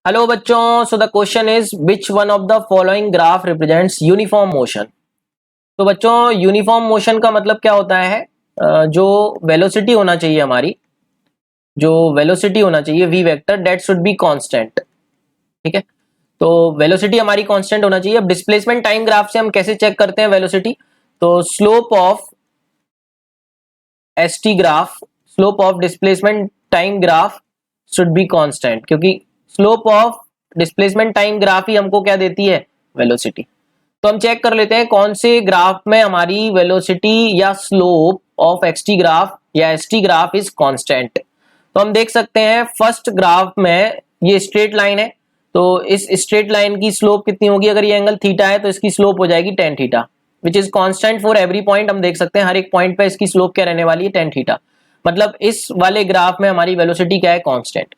Hello बच्चों, so the question is which one of the following graph represents uniform motion. तो बच्चों, uniform motion का मतलब क्या होता है? जो वेलोसिटी होना चाहिए हमारी, जो वेलोसिटी होना चाहिए V vector, that should be constant. ठीक है, तो वेलोसिटी हमारी कांस्टेंट होना चाहिए। अब डिस्प्लेसमेंट टाइम ग्राफ से हम कैसे चेक करते हैं वेलोसिटी? तो slope of ST graph, slope of displacement time graph should be constant, क्योंकि slope of displacement time graph ही हमको क्या देती है? वेलोसिटी। तो हम चेक कर लेते हैं कौन से ग्राफ में हमारी वेलोसिटी या स्लोप ऑफ एक्सटी ग्राफ या एसटी ग्राफ इज कांस्टेंट। तो हम देख सकते हैं फर्स्ट ग्राफ में ये स्ट्रेट लाइन है, तो इस स्ट्रेट लाइन की स्लोप कितनी होगी? अगर ये एंगल थीटा है तो इसकी स्लोप हो जाएगी tan theta, which is constant for every point. हम देख सकते हैं हर एक पॉइंट पे इसकी स्लोप क्या रहने वाली है? Tan theta. मतलब इस वाले ग्राफ में हमारी वेलोसिटी क्या है? कांस्टेंट।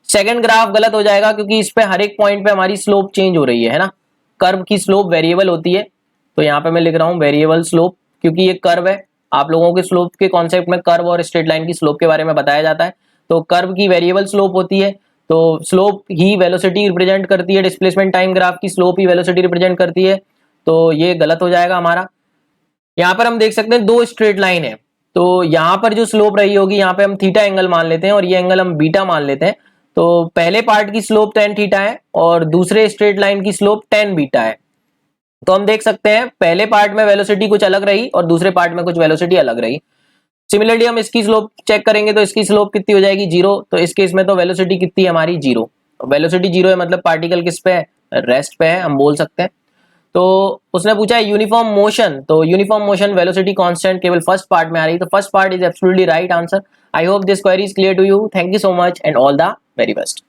सेकंड ग्राफ गलत हो जाएगा क्योंकि इस पे हर एक पॉइंट पे हमारी स्लोप चेंज हो रही है ना। कर्व की स्लोप वेरिएबल होती है, तो यहाँ पे मैं लिख रहा हूँ वेरिएबल स्लोप, क्योंकि ये कर्व है। आप लोगों के स्लोप के कॉन्सेप्ट में कर्व और स्ट्रेट लाइन की स्लोप के बारे में बताया जाता है। तो कर्व की वेरिएबल स्लोप होती है, तो स्लोप ही वेलोसिटी रिप्रेजेंट करती है, डिस्प्लेसमेंट टाइम ग्राफ की स्लोप ही वेलोसिटी रिप्रेजेंट करती है। तो ये गलत हो जाएगा हमारा। यहाँ पर हम देख सकते हैं दो स्ट्रेट लाइन है, तो यहाँ पर जो स्लोप रही होगी, यहाँ पे हम थीटा एंगल मान लेते हैं और ये एंगल हम बीटा मान लेते हैं। तो पहले पार्ट की स्लोप टेन थीटा है और दूसरे स्ट्रेट लाइन की स्लोप टेन बीटा है। तो हम देख सकते हैं पहले पार्ट में वेलोसिटी कुछ अलग रही और दूसरे पार्ट में कुछ वेलोसिटी अलग रही। सिमिलरली हम इसकी स्लोप चेक करेंगे तो इसकी स्लोप कितनी हो जाएगी? जीरो। तो इस केस में तो वेलोसिटी कितनी है हमारी? जीरो। वेलोसिटी जीरो है, मतलब पार्टिकल किस पे है? रेस्ट पे है, हम बोल सकते हैं। तो उसने पूछा है यूनिफॉर्म मोशन, तो यूनिफॉर्म मोशन वेलोसिटी कांस्टेंट केवल फर्स्ट पार्ट में आ रही है, तो first part is absolutely right answer. I hope this query is clear to you. Thank you so much and all the very best.